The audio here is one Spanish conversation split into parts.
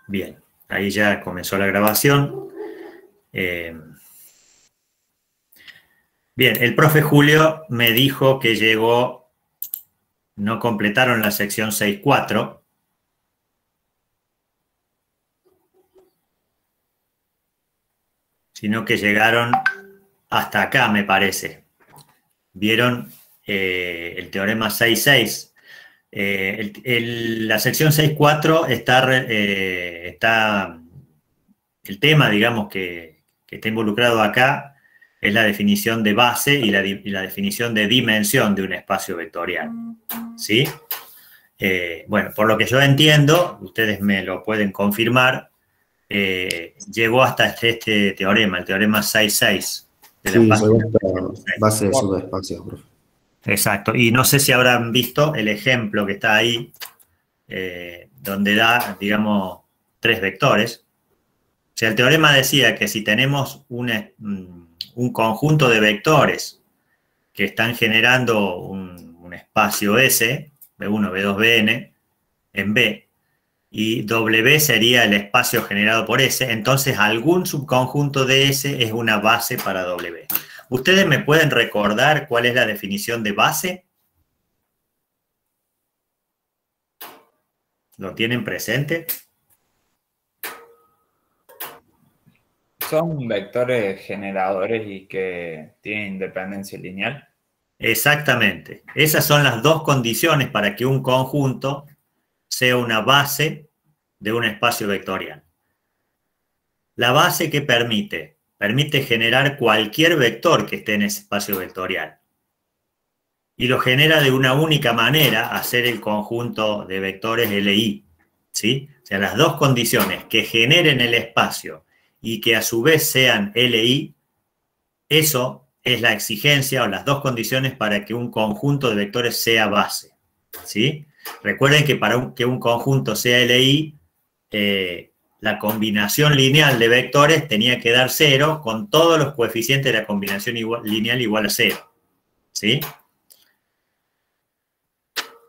Bien, ahí ya comenzó la grabación. Bien, el profe Julio me dijo que llegó, no completaron la sección 6.4, sino que llegaron hasta acá, me parece. Vieron el teorema 6.6. La sección 6.4 está el tema, digamos, que está involucrado acá es la definición de base y la definición de dimensión de un espacio vectorial. ¿Sí? Bueno, por lo que yo entiendo, ustedes me lo pueden confirmar, llegó hasta este teorema, el teorema 6.6. Sí, llegó hasta base de subespacios, profe. Exacto, y no sé si habrán visto el ejemplo que está ahí, donde da, digamos, 3 vectores. O sea, el teorema decía que si tenemos un conjunto de vectores que están generando un espacio S, B1, B2, Bn, en B, y W sería el espacio generado por S, entonces algún subconjunto de S es una base para W. ¿Ustedes me pueden recordar cuál es la definición de base? ¿Lo tienen presente? Son vectores generadores y que tienen independencia lineal. Exactamente. Esas son las dos condiciones para que un conjunto sea una base de un espacio vectorial. La base, ¿qué permite? Permite generar cualquier vector que esté en ese espacio vectorial. Y lo genera de una única manera, hacer el conjunto de vectores LI. ¿Sí? O sea, las dos condiciones que generen el espacio y que a su vez sean LI, eso es la exigencia o las dos condiciones para que un conjunto de vectores sea base. ¿Sí? Recuerden que para que un conjunto sea LI, la combinación lineal de vectores tenía que dar 0 con todos los coeficientes de la combinación lineal igual a 0. ¿Sí?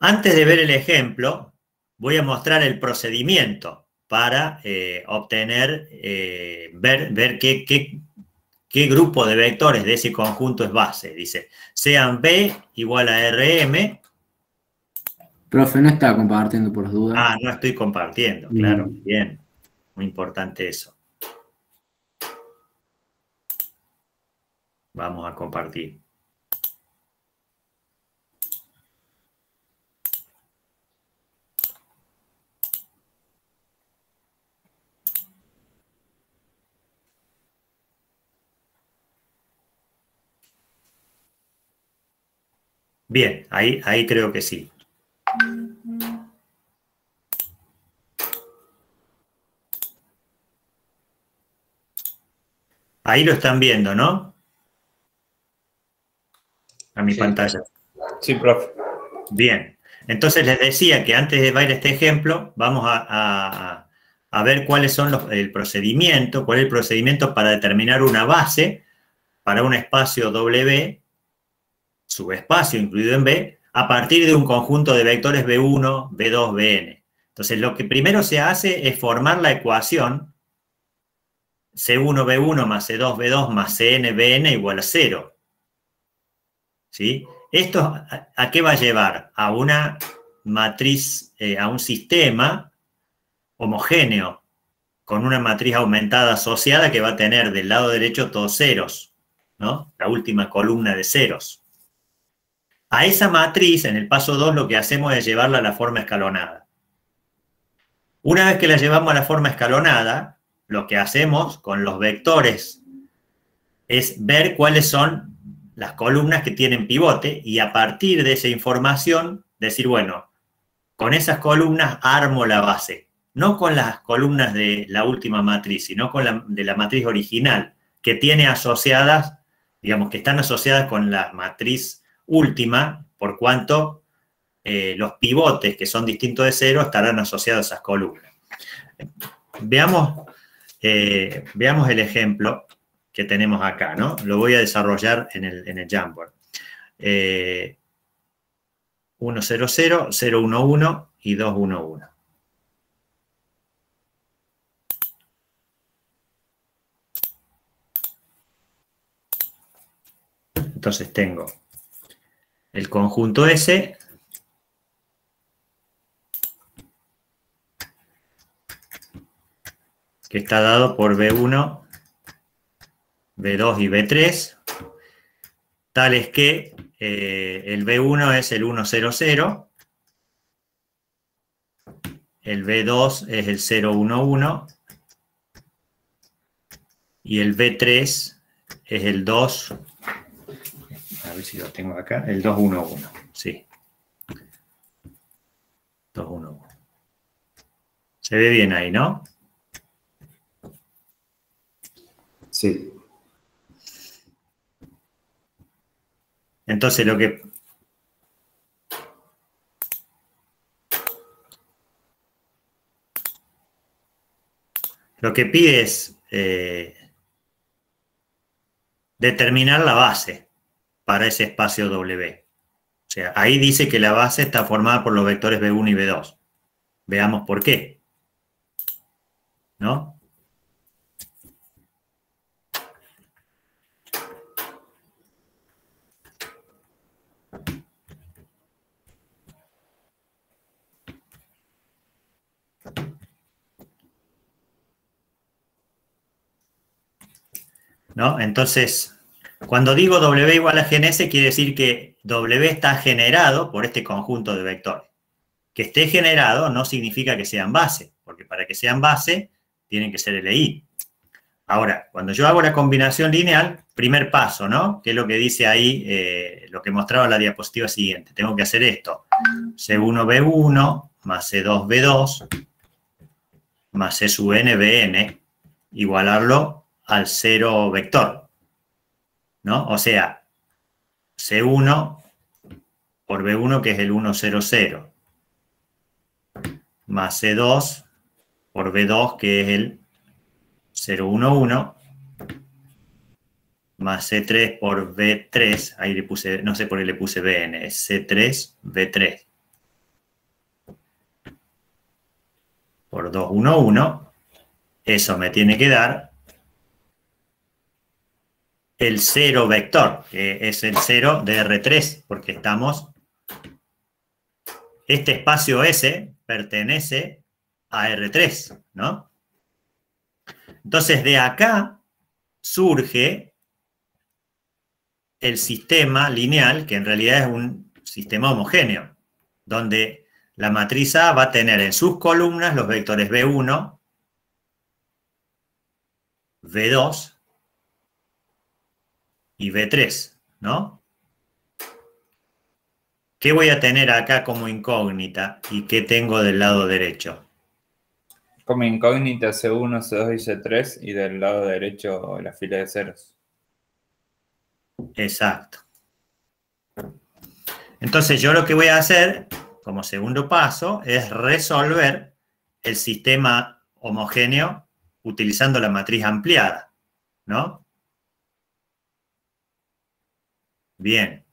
Antes de ver el ejemplo, voy a mostrar el procedimiento para obtener, ver qué grupo de vectores de ese conjunto es base. Dice, sean B igual a RM. Profe, no está compartiendo por dudas. Ah, no estoy compartiendo, claro. Bien, muy importante eso. Vamos a compartir. Bien, ahí creo que sí. Ahí lo están viendo, ¿no? A mi pantalla. Sí, profe. Bien, entonces les decía que antes de ver este ejemplo, vamos a ver cuáles son el procedimiento, cuál es el procedimiento para determinar una base para un espacio W, subespacio incluido en B, a partir de un conjunto de vectores B1, B2, Bn. Entonces, lo que primero se hace es formar la ecuación C1B1 más C2B2 más CNBN igual a 0. ¿Sí? ¿Esto a qué va a llevar? A una matriz, a un sistema homogéneo, con una matriz aumentada asociada que va a tener del lado derecho todos ceros, ¿no? La última columna de ceros. A esa matriz, en el paso 2, lo que hacemos es llevarla a la forma escalonada. Una vez que la llevamos a la forma escalonada, lo que hacemos con los vectores es ver cuáles son las columnas que tienen pivote y a partir de esa información decir, bueno, con esas columnas armo la base. No con las columnas de la última matriz, sino con de la matriz original, que tiene asociadas, digamos, que están asociadas con la matriz última, por cuanto los pivotes, que son distintos de 0, estarán asociados a esas columnas. Veamos el ejemplo que tenemos acá, ¿no? Lo voy a desarrollar en el Jamboard. 1, 0, 0, 0, 1, 1 y 2, 1, 1. Entonces tengo el conjunto S que está dado por B1, B2 y B3, tales que el B1 es el 1, 0, 0, el B2 es el 0, 1, 1, y el B3 es el 2, a ver si lo tengo acá, el 2, 1, 1, sí. 2, 1, 1. Se ve bien ahí, ¿no? Sí. Entonces lo que pide es determinar la base para ese espacio W. O sea, ahí dice que la base está formada por los vectores B1 y B2. Veamos por qué. ¿No? ¿No? Entonces, cuando digo W igual a gen S, quiere decir que W está generado por este conjunto de vectores. Que esté generado no significa que sean base, porque para que sean base tienen que ser LI. Ahora, cuando yo hago la combinación lineal, primer paso, ¿no? Que es lo que dice ahí, lo que mostraba en la diapositiva siguiente. Tengo que hacer esto. C1B1 más C2B2 más C sub n Bn, igualarlo al cero vector, ¿no? O sea, C1 por B1, que es el 1, 0, 0, más C2 por B2, que es el 0, 1, 1, más C3 por B3, ahí le puse, no sé por qué le puse Bn, es C3, B3, por 2, 1, 1, eso me tiene que dar el 0 vector, que es el 0 de R3, porque estamos... Este espacio S pertenece a R3, ¿no? Entonces, de acá surge el sistema lineal, que en realidad es un sistema homogéneo, donde la matriz A va a tener en sus columnas los vectores B1, B2 y B3, ¿no? ¿Qué voy a tener acá como incógnita y qué tengo del lado derecho? Como incógnita C1, C2 y C3 y del lado derecho la fila de ceros. Exacto. Entonces yo lo que voy a hacer como segundo paso es resolver el sistema homogéneo utilizando la matriz ampliada, ¿no? Bien.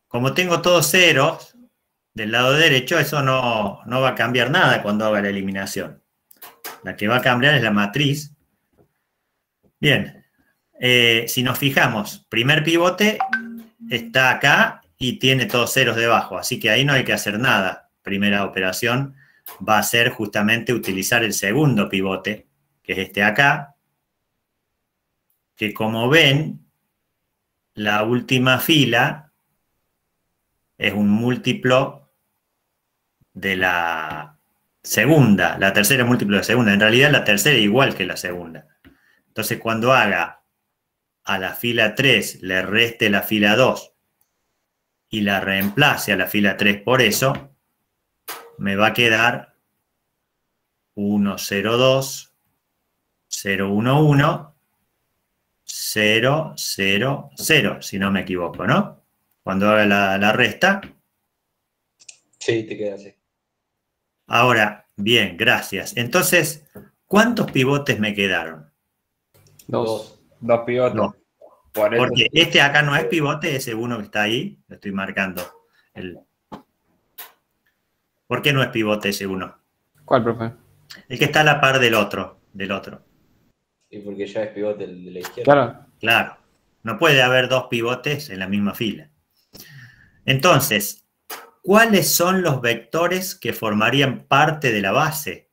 Como tengo todos ceros del lado derecho, eso no va a cambiar nada cuando haga la eliminación. La que va a cambiar es la matriz. Bien. Si nos fijamos, primer pivote está acá y tiene todos ceros debajo, así que ahí no hay que hacer nada. Primera operación va a ser justamente utilizar el segundo pivote, que es este acá, que como ven, la última fila es un múltiplo de la segunda. La tercera es múltiplo de la segunda. En realidad la tercera es igual que la segunda. Entonces cuando haga a la fila 3 le reste la fila 2 y la reemplace a la fila 3 por eso, me va a quedar 1, 0, 2, 0, 1, 1, 0, 0, 0, si no me equivoco, ¿no? Cuando haga la resta. Sí, te queda así. Ahora, bien, gracias. Entonces, ¿cuántos pivotes me quedaron? Dos. Dos pivotes. No. Por eso Porque este acá no es pivote, ese uno que está ahí, lo estoy marcando. ¿Por qué no es pivote ese uno? ¿Cuál, profe? El que está a la par del otro. Y porque ya es pivote el de la izquierda. Claro. Claro, no puede haber dos pivotes en la misma fila. Entonces, ¿cuáles son los vectores que formarían parte de la base?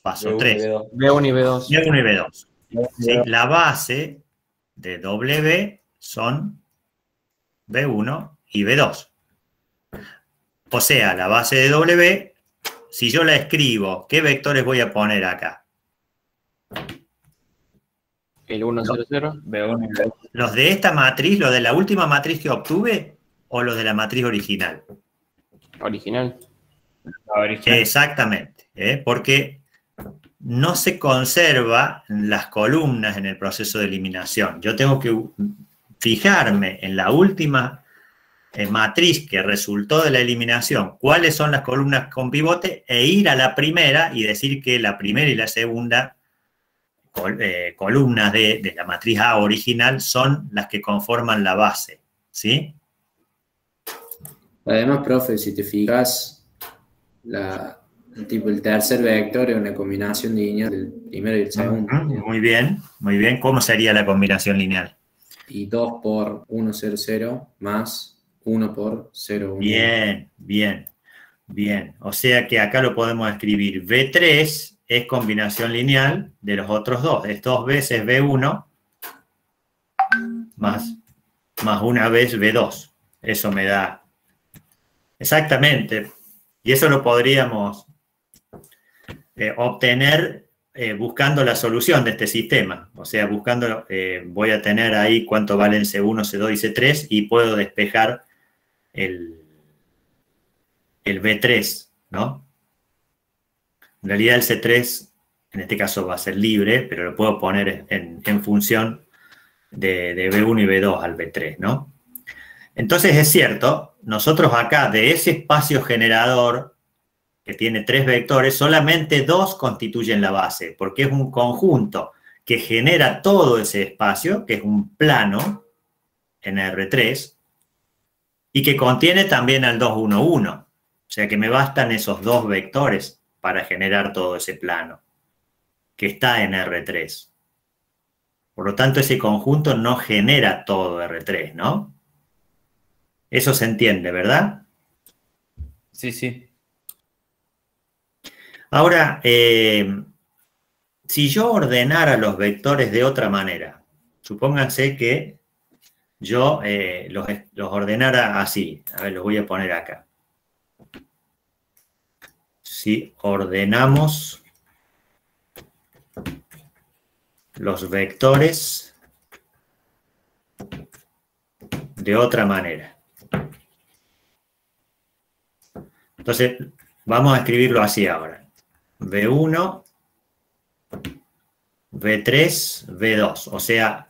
Paso B1 y 3. B2. B1 y B2. B1 y B2. ¿Sí? La base de W son B1 y B2. O sea, la base de W, si yo la escribo, ¿qué vectores voy a poner acá? El 1, 0, 0. B1 y B2. ¿Los de esta matriz, los de la última matriz que obtuve, o los de la matriz original? Original. La original. Exactamente, porque no se conserva las columnas en el proceso de eliminación. Yo tengo que fijarme en la última matriz que resultó de la eliminación, cuáles son las columnas con pivote, e ir a la primera y decir que la primera y la segunda columnas de la matriz A original son las que conforman la base, ¿sí? Además, profe, si te fijas, el tercer vector es una combinación lineal del primero y el segundo. Muy bien, muy bien. ¿Cómo sería la combinación lineal? Y 2 por 1, 0, 0 más 1 por 0, 1. Bien, bien, bien. O sea que acá lo podemos escribir. B3 es combinación lineal de los otros dos. Es 2 veces B1 más una vez B2. Eso me da... Exactamente. Y eso lo podríamos obtener buscando la solución de este sistema. O sea, buscando, voy a tener ahí cuánto valen C1, C2 y C3 y puedo despejar el B3, ¿no? En realidad el C3, en este caso va a ser libre, pero lo puedo poner en función de B1 y B2 al B3, ¿no? Entonces es cierto, nosotros acá de ese espacio generador que tiene 3 vectores, solamente 2 constituyen la base, porque es un conjunto que genera todo ese espacio, que es un plano en R3, y que contiene también al 2, 1, 1. O sea que me bastan esos 2 vectores para generar todo ese plano, que está en R3. Por lo tanto, ese conjunto no genera todo R3, ¿no? Eso se entiende, ¿verdad? Sí, sí. Ahora, si yo ordenara los vectores de otra manera, supónganse que yo los ordenara así. A ver, los voy a poner acá. Si ordenamos los vectores de otra manera. Entonces, vamos a escribirlo así ahora. B1, B3, B2. O sea,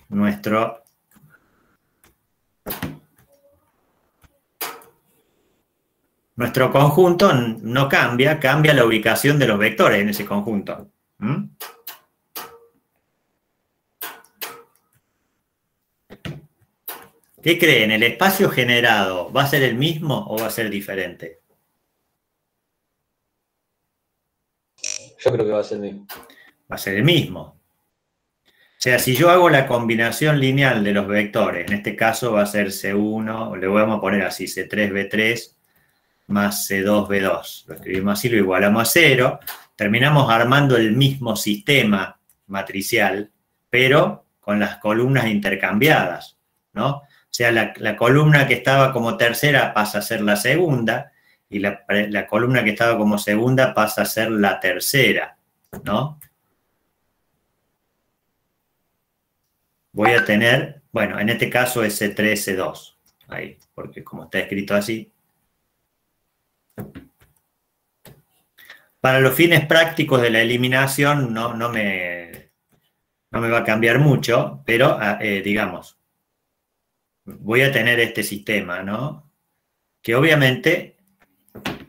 nuestro conjunto no cambia, cambia la ubicación de los vectores en ese conjunto. ¿Mm? ¿Qué creen? ¿El espacio generado va a ser el mismo o va a ser diferente? Yo creo que va a ser el mismo. Va a ser el mismo. O sea, si yo hago la combinación lineal de los vectores, en este caso va a ser C1, le vamos a poner así, C3B3 más C2B2. Lo escribimos así, lo igualamos a 0. Terminamos armando el mismo sistema matricial, pero con las columnas intercambiadas, ¿no? O sea, la columna que estaba como tercera pasa a ser la segunda y la columna que estaba como segunda pasa a ser la tercera, ¿no? Voy a tener, bueno, en este caso es C3, C2, ahí, porque como está escrito así. Para los fines prácticos de la eliminación no me va a cambiar mucho, pero digamos, voy a tener este sistema, ¿no? Que obviamente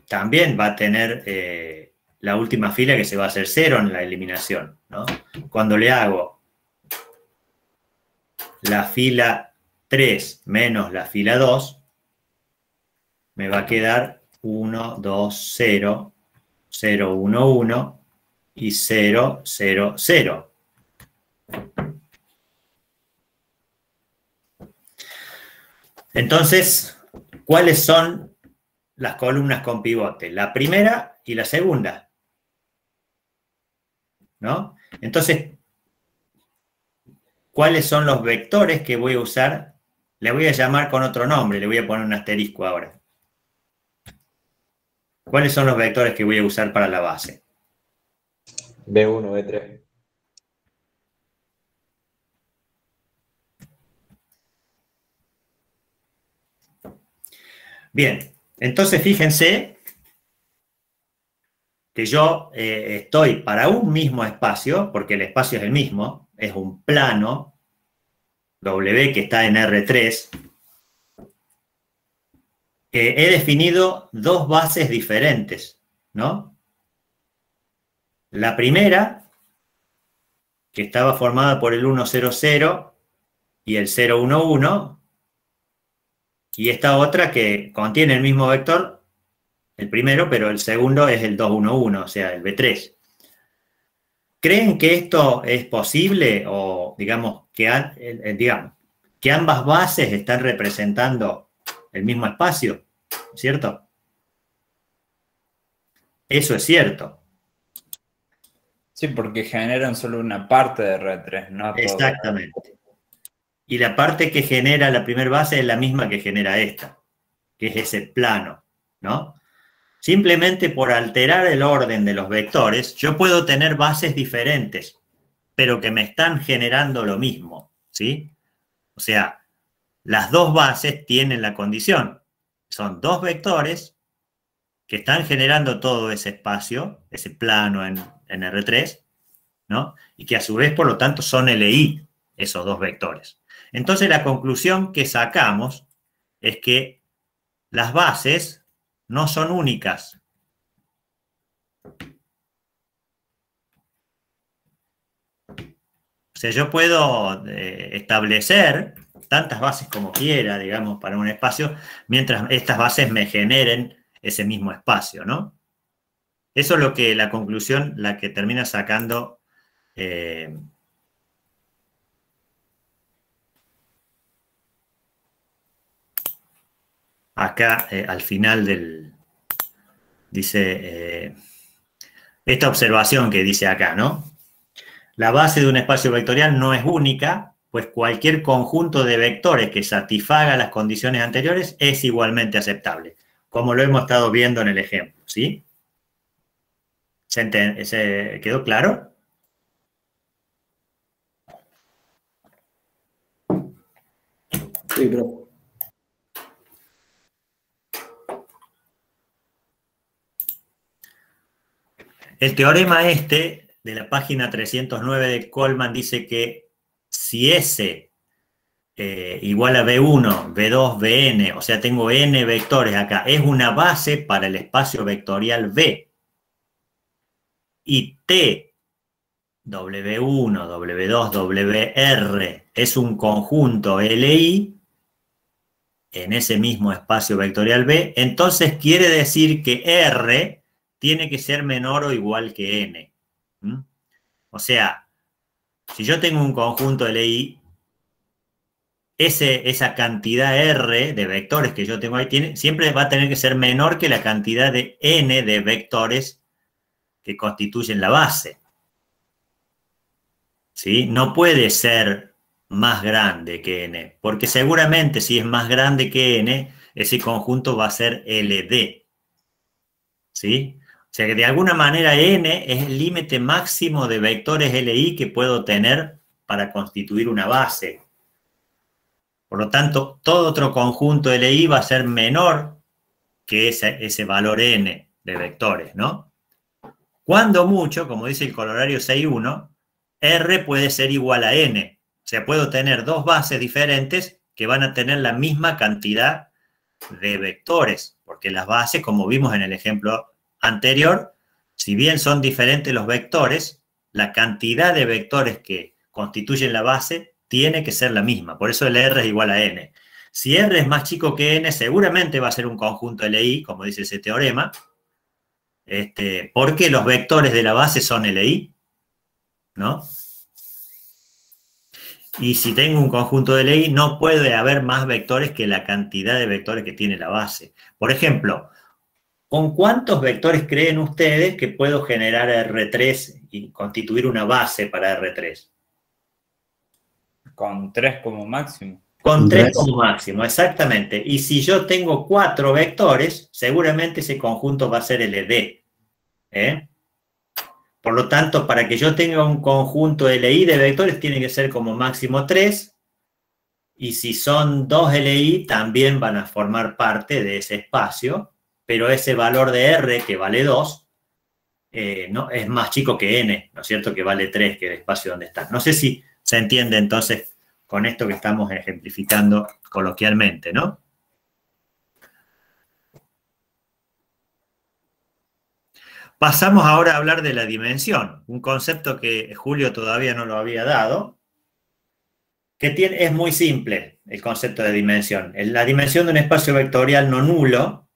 también va a tener la última fila que se va a hacer 0 en la eliminación, ¿no? Cuando le hago la fila 3 menos la fila 2, me va a quedar 1, 2, 0, 0, 1, 1, y 0, 0, 0. Entonces, ¿cuáles son las columnas con pivote? La primera y la segunda, ¿no? Entonces, ¿cuáles son los vectores que voy a usar? Le voy a llamar con otro nombre, le voy a poner un asterisco ahora. ¿Cuáles son los vectores que voy a usar para la base? B1, B3. Bien, entonces fíjense que yo estoy para un mismo espacio, porque el espacio es el mismo, es un plano W que está en R3, he definido dos bases diferentes, ¿no? La primera, que estaba formada por el 1, 0, 0 y el 0, 1, 1, y esta otra que contiene el mismo vector, el primero, pero el segundo es el 2, 1, 1, o sea, el B3. ¿Creen que esto es posible o digamos que ambas bases están representando el mismo espacio? ¿Cierto? Eso es cierto. Sí, porque generan solo una parte de R3, no todo. Exactamente. Y la parte que genera la primera base es la misma que genera esta, que es ese plano, ¿no? Simplemente por alterar el orden de los vectores, yo puedo tener bases diferentes, pero que me están generando lo mismo, ¿sí? O sea, las dos bases tienen la condición. Son dos vectores que están generando todo ese espacio, ese plano en R3, ¿no? Y que a su vez, por lo tanto, son LI, esos dos vectores. Entonces, la conclusión que sacamos es que las bases no son únicas. O sea, yo puedo establecer tantas bases como quiera, digamos, para un espacio, mientras estas bases me generen ese mismo espacio, ¿no? Eso es lo que la conclusión, la que termina sacando acá al final del, dice, esta observación que dice acá, ¿no? La base de un espacio vectorial no es única, pues cualquier conjunto de vectores que satisfaga las condiciones anteriores es igualmente aceptable, como lo hemos estado viendo en el ejemplo, ¿sí? ¿Se quedó claro? Sí, pero El teorema este de la página 309 de Coleman dice que si S igual a B1, B2, Bn, o sea, tengo n vectores acá, es una base para el espacio vectorial V. Y T, W1, W2, WR es un conjunto LI en ese mismo espacio vectorial V, entonces quiere decir que R tiene que ser menor o igual que N. O sea, si yo tengo un conjunto LI, esa cantidad R de vectores que yo tengo ahí siempre va a tener que ser menor que la cantidad de N de vectores que constituyen la base. ¿Sí? No puede ser más grande que N, porque seguramente si es más grande que N, ese conjunto va a ser LD. ¿Sí? O sea que de alguna manera N es el límite máximo de vectores LI que puedo tener para constituir una base. Por lo tanto, todo otro conjunto LI va a ser menor que ese valor N de vectores, ¿no? Cuando mucho, como dice el corolario 6.1, R puede ser igual a N. O sea, puedo tener dos bases diferentes que van a tener la misma cantidad de vectores, porque las bases, como vimos en el ejemplo anterior, si bien son diferentes los vectores, la cantidad de vectores que constituyen la base tiene que ser la misma. Por eso el R es igual a N. Si R es más chico que N, seguramente va a ser un conjunto LI, como dice ese teorema, porque los vectores de la base son LI, ¿no? Y si tengo un conjunto de LI, no puede haber más vectores que la cantidad de vectores que tiene la base. Por ejemplo, ¿con cuántos vectores creen ustedes que puedo generar R3 y constituir una base para R3? Con 3 como máximo. Con 3 Tres. como máximo, exactamente. Y si yo tengo 4 vectores, seguramente ese conjunto va a ser LD. Por lo tanto, para que yo tenga un conjunto LI de vectores, tiene que ser como máximo 3. Y si son 2 LI, también van a formar parte de ese espacio. Pero ese valor de R, que vale 2, no, es más chico que N, ¿no es cierto? Que vale 3, que el espacio donde está. No sé si se entiende entonces con esto que estamos ejemplificando coloquialmente, ¿no? Pasamos ahora a hablar de la dimensión, un concepto que Julio todavía no lo había dado, que es muy simple el concepto de dimensión. La dimensión de un espacio vectorial no nulo,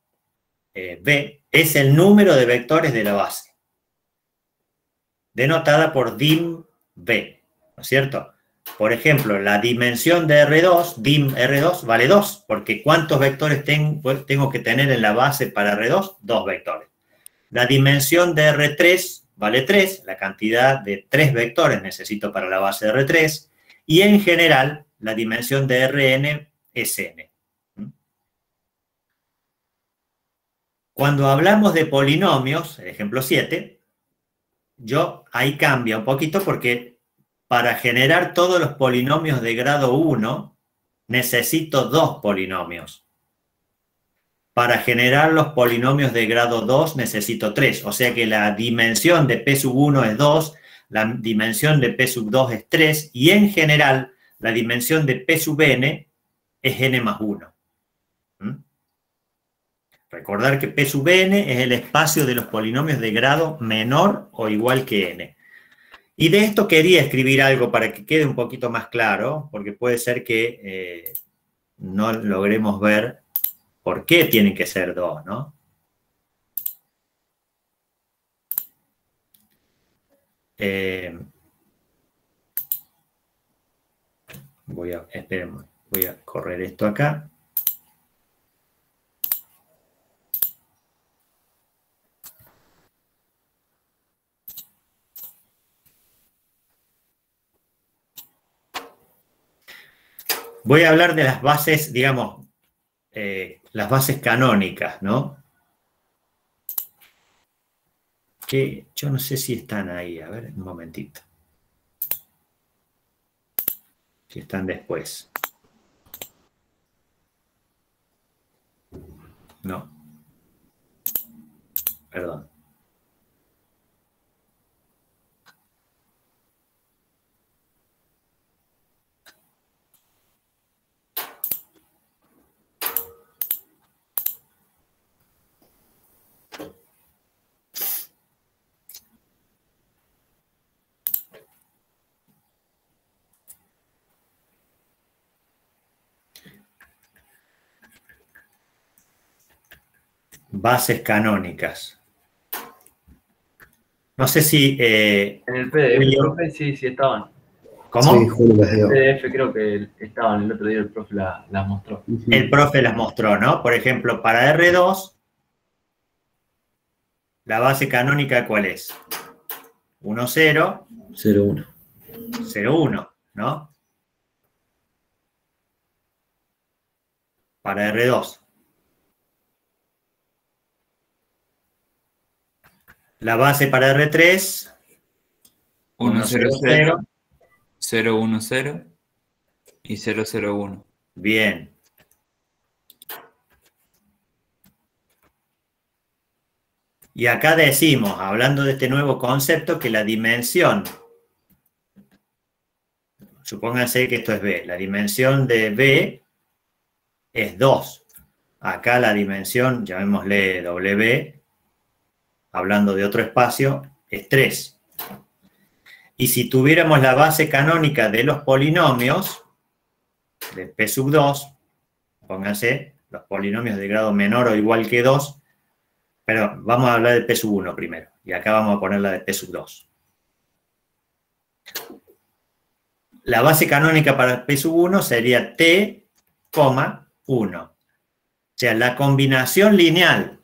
V, es el número de vectores de la base, denotada por dim V, ¿no es cierto? Por ejemplo, la dimensión de R2, dim R2, vale 2, porque ¿cuántos vectores tengo que tener en la base para R2? 2 vectores. La dimensión de R3 vale 3, la cantidad de 3 vectores necesito para la base de R3, y en general la dimensión de Rn es n. Cuando hablamos de polinomios, el ejemplo 7, ahí cambia un poquito porque para generar todos los polinomios de grado 1 necesito 2 polinomios. Para generar los polinomios de grado 2 necesito 3. O sea que la dimensión de P sub 1 es 2, la dimensión de P sub 2 es 3, y en general la dimensión de P sub n es n más 1. Recordar que P sub n es el espacio de los polinomios de grado menor o igual que n. Y de esto quería escribir algo para que quede un poquito más claro, porque puede ser que no logremos ver por qué tienen que ser 2, ¿no? Esperen, voy a correr esto acá. Voy a hablar de las bases, digamos, las bases canónicas, ¿no? Que yo no sé si están ahí, a ver, un momentito. Si están después. No. Perdón. Bases canónicas. No sé si... en el PDF, Julio. profe, sí estaban. ¿Cómo? Sí, Julio las En dio. el PDF creo que estaban, el otro día el profe las mostró. El profe las mostró, ¿no? Por ejemplo, para R2, la base canónica, ¿cuál es? 1, 0, 0, 1. 0, 1, ¿no? Para R2. La base para R3, 1, 0, 0, 0. 0, 1, 0 y 0, 0, 1. Bien. Y acá decimos, hablando de este nuevo concepto, que la dimensión, supónganse que esto es B, la dimensión de B es 2. Acá la dimensión, llamémosle W, hablando de otro espacio, es 3. Y si tuviéramos la base canónica de los polinomios, de P sub 2, pónganse, los polinomios de grado menor o igual que 2, Pero vamos a hablar de P sub 1 primero. Y acá vamos a poner la de P sub 2. La base canónica para P sub 1 sería T, 1. O sea, la combinación lineal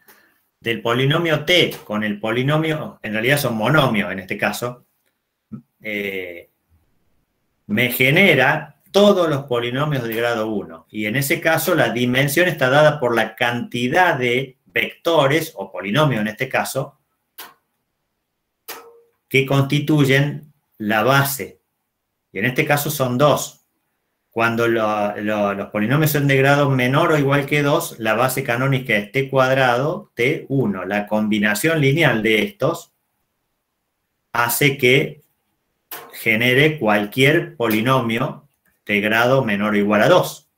del polinomio T con el polinomio, en realidad son monomios en este caso, me genera todos los polinomios de grado 1. Y en ese caso la dimensión está dada por la cantidad de vectores, o polinomios en este caso, que constituyen la base. Y en este caso son 2. Cuando los polinomios son de grado menor o igual que 2, la base canónica es T cuadrado, T1. La combinación lineal de estos hace que genere cualquier polinomio de grado menor o igual a 2.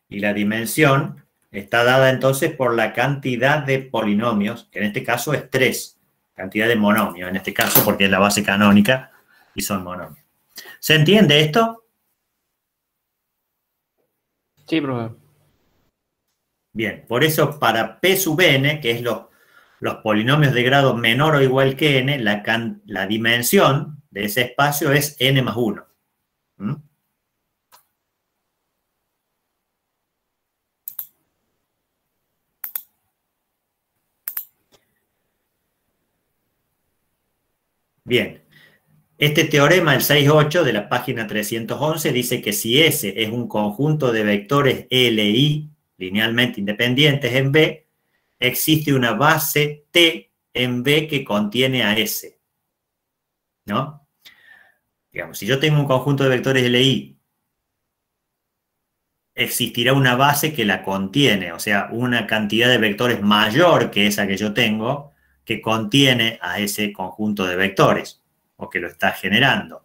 Y la dimensión está dada entonces por la cantidad de polinomios, que en este caso es 3. Cantidad de monomios, en este caso, porque es la base canónica y son monomios. ¿Se entiende esto? Sí, profe. Bien, por eso para P sub n, que es los polinomios de grado menor o igual que n, la dimensión de ese espacio es n más 1. ¿Mm? Bien, este teorema, el 6.8 de la página 311, dice que si S es un conjunto de vectores LI linealmente independientes en B, existe una base T en B que contiene a S. ¿No? Digamos, si yo tengo un conjunto de vectores LI, existirá una base que la contiene, o sea, una cantidad de vectores mayor que esa que yo tengo, que contiene a ese conjunto de vectores, o que lo está generando.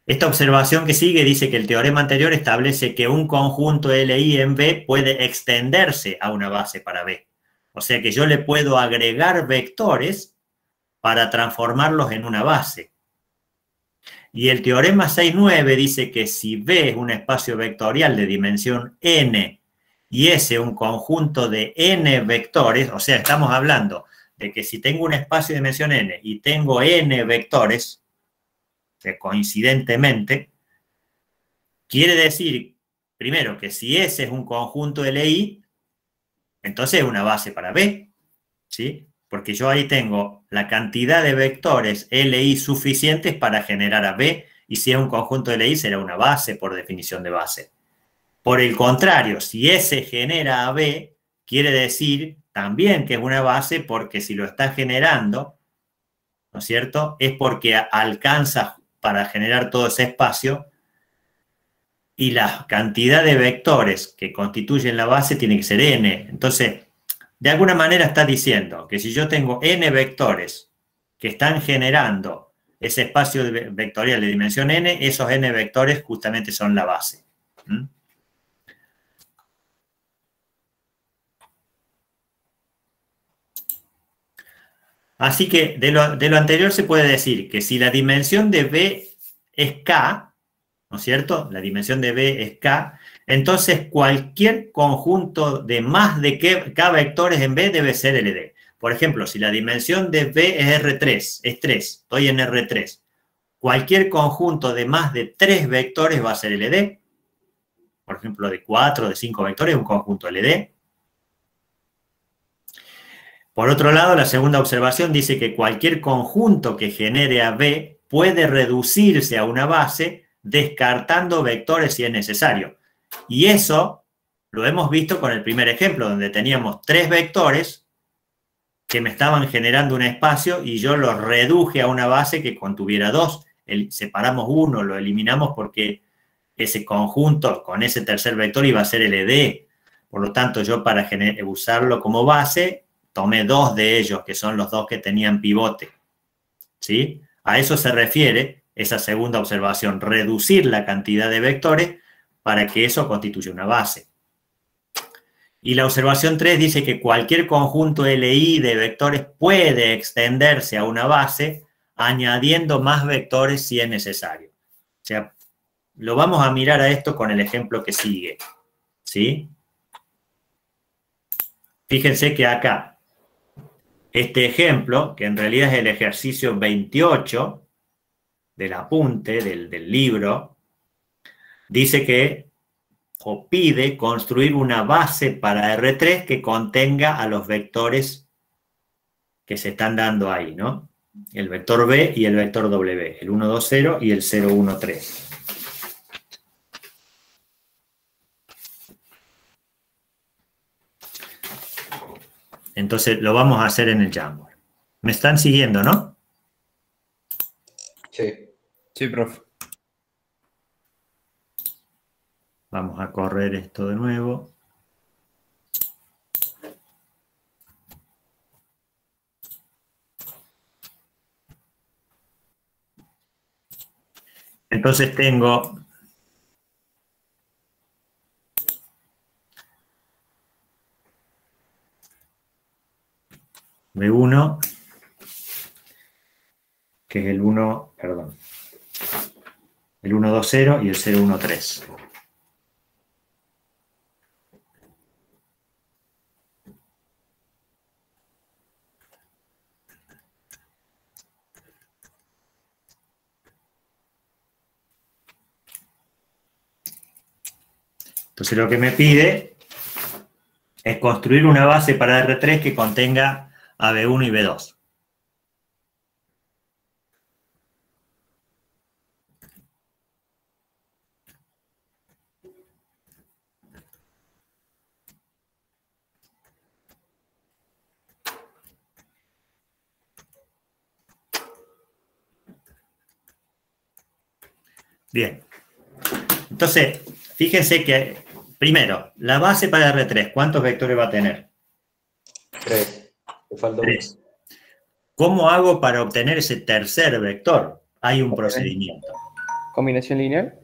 Esta observación que sigue dice que el teorema anterior establece que un conjunto LI en B puede extenderse a una base para B. O sea que yo le puedo agregar vectores para transformarlos en una base. Y el teorema 6.9 dice que si B es un espacio vectorial de dimensión n y S un conjunto de n vectores, o sea, estamos hablando de que si tengo un espacio de dimensión n y tengo n vectores, o sea, coincidentemente, quiere decir, primero, que si S es un conjunto LI, entonces es una base para B, ¿sí? Porque yo ahí tengo la cantidad de vectores LI suficientes para generar a B, y si es un conjunto LI será una base por definición de base. Por el contrario, si S genera a B, quiere decir también que es una base, porque si lo está generando, ¿no es cierto?, es porque alcanza para generar todo ese espacio, y la cantidad de vectores que constituyen la base tiene que ser n. Entonces, de alguna manera está diciendo que si yo tengo n vectores que están generando ese espacio vectorial de dimensión n, esos n vectores justamente son la base. ¿Mm? Así que de lo anterior se puede decir que si la dimensión de B es K, ¿no es cierto? La dimensión de B es K, entonces cualquier conjunto de más de K vectores en B debe ser LD. Por ejemplo, si la dimensión de B es R3, es 3, estoy en R3, cualquier conjunto de más de 3 vectores va a ser LD. Por ejemplo, de 4, de 5 vectores, un conjunto LD. Por otro lado, la segunda observación dice que cualquier conjunto que genere a B puede reducirse a una base descartando vectores si es necesario. Y eso lo hemos visto con el primer ejemplo, donde teníamos 3 vectores que me estaban generando un espacio y yo los reduje a una base que contuviera 2. Separamos uno, lo eliminamos porque ese conjunto con ese tercer vector iba a ser LD. Por lo tanto, yo para usarlo como base, tomé 2 de ellos, que son los 2 que tenían pivote. ¿Sí? A eso se refiere esa segunda observación, reducir la cantidad de vectores para que eso constituya una base. Y la observación 3 dice que cualquier conjunto LI de vectores puede extenderse a una base añadiendo más vectores si es necesario. O sea, lo vamos a mirar a esto con el ejemplo que sigue. ¿Sí? Fíjense que acá este ejemplo, que en realidad es el ejercicio 28 del apunte del libro, dice que, o pide construir una base para R3 que contenga a los vectores que se están dando ahí, ¿no? El vector B y el vector W, el 1, 2, 0 y el 0, 1, 3. Entonces lo vamos a hacer en el Jamboard. ¿Me están siguiendo, no? Sí. Sí, profe. Vamos a correr esto de nuevo. Entonces tengo B1, que es el 1, perdón, el 1, 2, 0 y el 0, 1, 3. Entonces lo que me pide es construir una base para R3 que contenga a B1 y B2. Bien. Entonces, fíjense que, primero, la base para R3, ¿cuántos vectores va a tener? 3. Te falta 1. 3. ¿Cómo hago para obtener ese tercer vector? Hay un procedimiento. ¿Combinación lineal?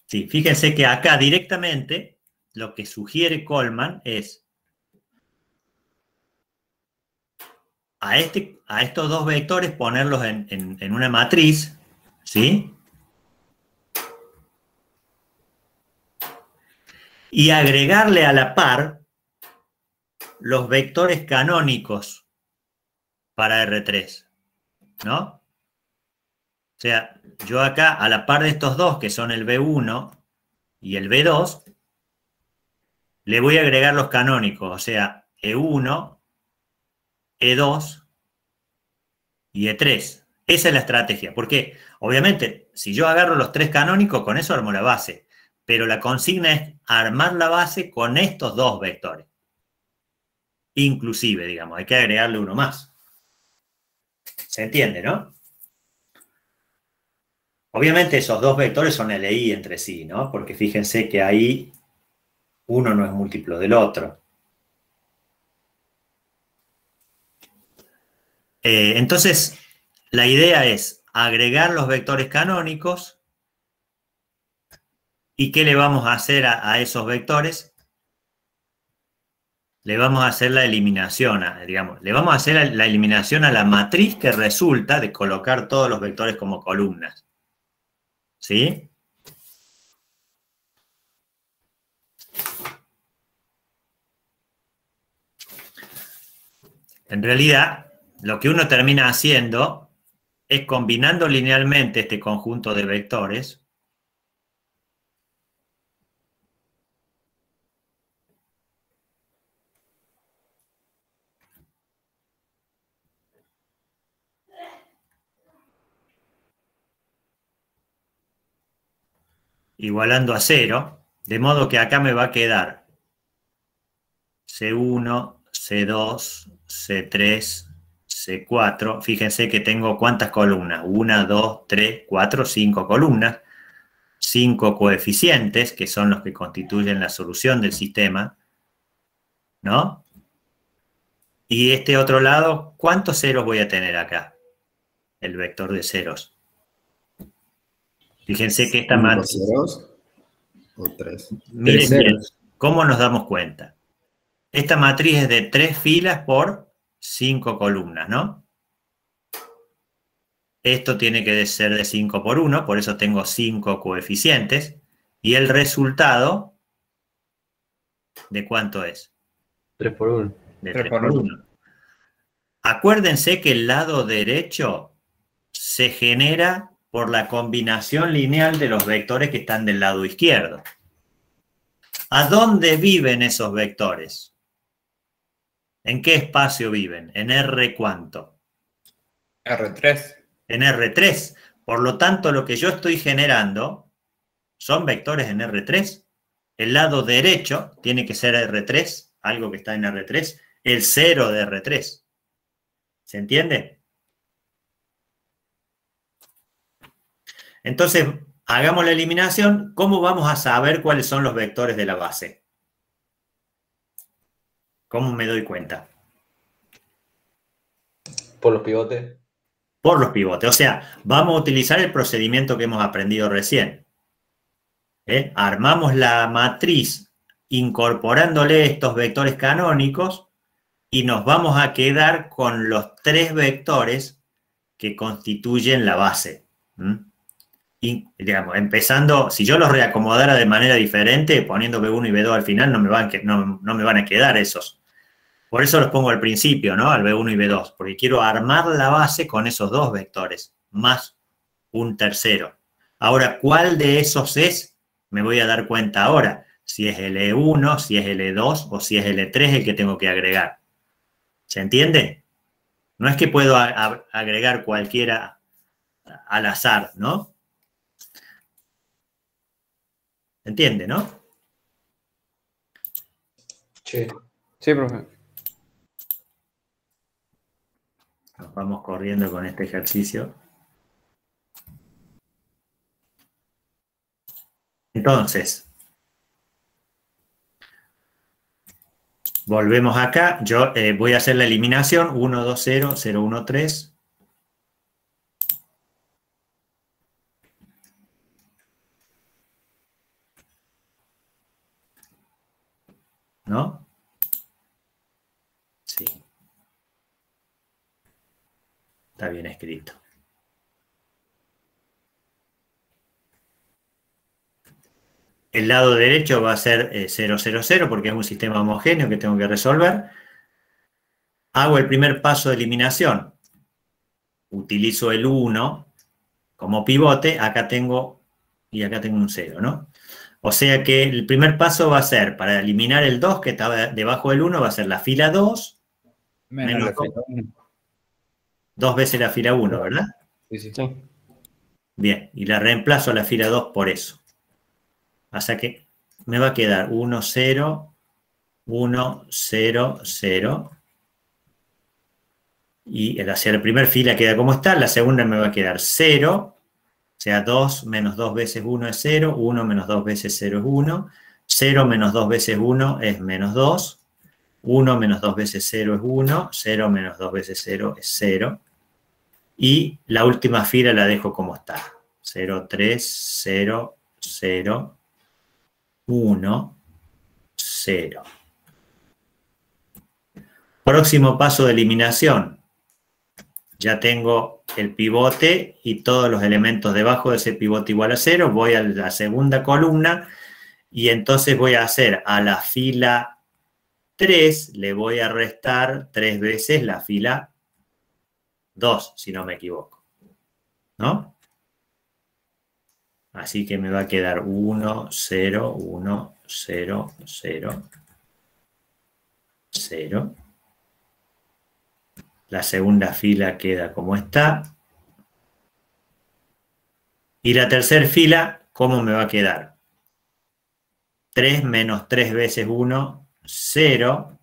Sí, fíjense que acá directamente lo que sugiere Coleman es a estos dos vectores ponerlos en una matriz, ¿sí? Y agregarle a la par los vectores canónicos para R3, ¿no? O sea, yo acá, a la par de estos dos, que son el B1 y el B2, le voy a agregar los canónicos, o sea, E1, E2 y E3. Esa es la estrategia, porque obviamente si yo agarro los tres canónicos, con eso armo la base, pero la consigna es armar la base con estos dos vectores. Inclusive, digamos, hay que agregarle uno más. ¿Se entiende, no? Obviamente esos dos vectores son LI entre sí, ¿no? Porque fíjense que ahí uno no es múltiplo del otro. Entonces, la idea es agregar los vectores canónicos. ¿Y qué le vamos a hacer a esos vectores? Le vamos a hacer la eliminación, digamos, le vamos a hacer la eliminación a la matriz que resulta de colocar todos los vectores como columnas. ¿Sí? En realidad, lo que uno termina haciendo es combinando linealmente este conjunto de vectores. Igualando a 0, de modo que acá me va a quedar C1, C2, C3, C4. Fíjense que tengo ¿cuántas columnas? 1, 2, 3, 4, 5 columnas. 5 coeficientes, que son los que constituyen la solución del sistema, ¿no? Y este otro lado, ¿cuántos ceros voy a tener acá? El vector de ceros. Fíjense que esta matriz... ceros o 3. Miren bien, ¿cómo nos damos cuenta? Esta matriz es de 3 filas por 5 columnas, ¿no? Esto tiene que ser de 5 por 1, por eso tengo 5 coeficientes. Y el resultado, ¿de cuánto es? 3 por 1. De 3 3 por por 1. 1. Acuérdense que el lado derecho se genera por la combinación lineal de los vectores que están del lado izquierdo. ¿A dónde viven esos vectores? ¿En qué espacio viven? ¿En R cuánto? R3. En R3. Por lo tanto, lo que yo estoy generando son vectores en R3. El lado derecho tiene que ser R3, algo que está en R3, el 0 de R3. ¿Se entiende? Entonces, hagamos la eliminación. ¿Cómo vamos a saber cuáles son los vectores de la base? ¿Cómo me doy cuenta? Por los pivotes. Por los pivotes. O sea, vamos a utilizar el procedimiento que hemos aprendido recién. Armamos la matriz incorporándole estos vectores canónicos y nos vamos a quedar con los 3 vectores que constituyen la base. Y, digamos, empezando, si yo los reacomodara de manera diferente, poniendo B1 y B2 al final, no me van a quedar esos. Por eso los pongo al principio, ¿no? Al B1 y B2, porque quiero armar la base con esos 2 vectores, más un tercero. Ahora, ¿cuál de esos es? Me voy a dar cuenta ahora, si es el E1, si es el E2 o si es el E3 el que tengo que agregar. ¿Se entiende? No es que puedo agregar cualquiera al azar, ¿no? ¿Entiende, no? Sí. Sí, profe. Nos vamos corriendo con este ejercicio. Entonces, volvemos acá. Yo voy a hacer la eliminación. 1, 2, 0, 0, 1, 3. ¿No? Sí. Está bien escrito. El lado derecho va a ser 0, 0, 0 porque es un sistema homogéneo que tengo que resolver. Hago el primer paso de eliminación. Utilizo el 1 como pivote. Acá tengo, y acá tengo un 0, ¿no? O sea que el primer paso va a ser, para eliminar el 2 que está debajo del 1, va a ser la fila 2 Menos la fila 1. 2 veces la fila 1, ¿verdad? Sí, sí. Sí. Bien, y la reemplazo a la fila 2 por eso. O sea que me va a quedar 1, 0, 1, 0, 0. Y hacia la primera fila queda como está, la segunda me va a quedar 0. O sea, 2 menos 2 veces 1 es 0, 1 menos 2 veces 0 es 1, 0 menos 2 veces 1 es menos 2, 1 menos 2 veces 0 es 1, 0 menos 2 veces 0 es 0. Y la última fila la dejo como está. 0, 3, 0, 0, 1, 0. Próximo paso de eliminación. Ya tengo el pivote y todos los elementos debajo de ese pivote igual a 0. Voy a la segunda columna y entonces voy a hacer a la fila 3, le voy a restar 3 veces la fila 2, si no me equivoco. ¿No? Así que me va a quedar 1, 0, 1, 0, 0, 0. La segunda fila queda como está. Y la tercera fila, ¿cómo me va a quedar? 3 menos 3 veces 1, 0.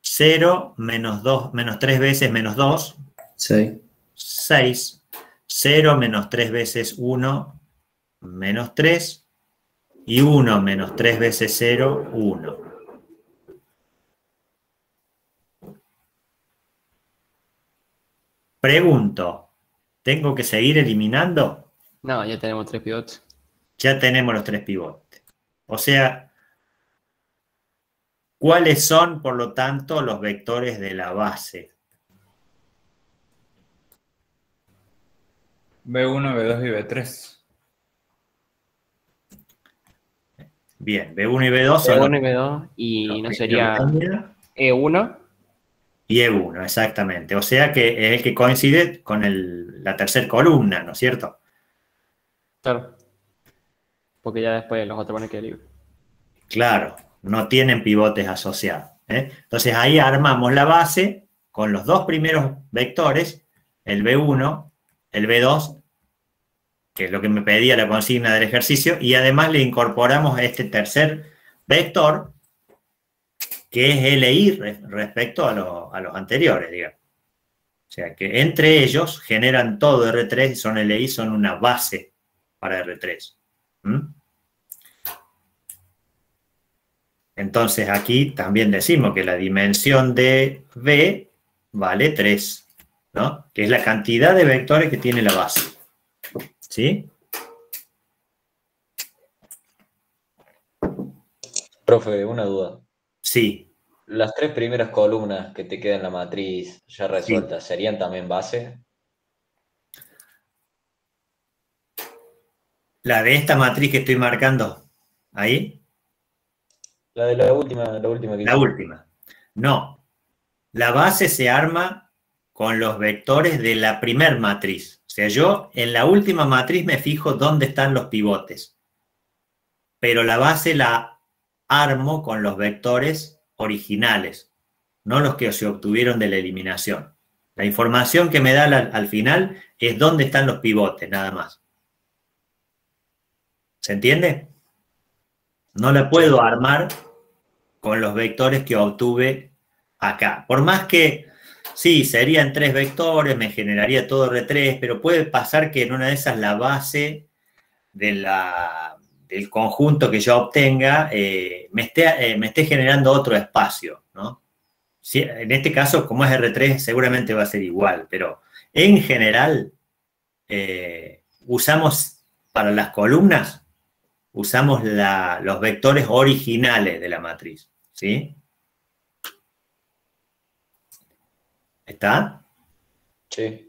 0 menos 2, menos 3 veces menos 2, 6. 6. 0 menos 3 veces 1, menos 3. Y 1 menos 3 veces 0, 1. Pregunto, ¿tengo que seguir eliminando? No, ya tenemos 3 pivotes. Ya tenemos los 3 pivotes. O sea, ¿cuáles son, por lo tanto, los vectores de la base? B1, B2 y B3. Bien, B1 y B2 son B1 y B2 y los no primeros sería de la línea. E1. Y E1, exactamente. O sea que es el que coincide con la tercera columna, ¿no es cierto? Claro. Porque ya después los otros van a quedar libres. Claro, no tienen pivotes asociados, ¿eh? Entonces ahí armamos la base con los dos primeros vectores, el B1, el B2, que es lo que me pedía la consigna del ejercicio, y además le incorporamos este tercer vector, que es LI respecto a los anteriores, digamos. O sea que entre ellos generan todo R3 y son LI, son una base para R3. Entonces aquí también decimos que la dimensión de V vale 3, ¿no? Que es la cantidad de vectores que tiene la base. ¿Sí? Profe, una duda. Sí. Las tres primeras columnas que te quedan en la matriz ya resueltas, Sí. ¿serían también base? La de esta matriz que estoy marcando, ¿ahí? La de la última que La hice. última. No. La base se arma con los vectores de la primer matriz. O sea, yo en la última matriz me fijo dónde están los pivotes. Pero la base la armo con los vectores originales, no los que se obtuvieron de la eliminación. La información que me da al final es dónde están los pivotes, nada más. ¿Se entiende? No la puedo armar con los vectores que obtuve acá. Por más que, sí, serían 3 vectores, me generaría todo R3, pero puede pasar que en una de esas la base del conjunto que yo obtenga me esté generando otro espacio, ¿no? Sí, en este caso, como es R3, seguramente va a ser igual, pero en general usamos para las columnas, usamos los vectores originales de la matriz, ¿sí? ¿Está? Sí.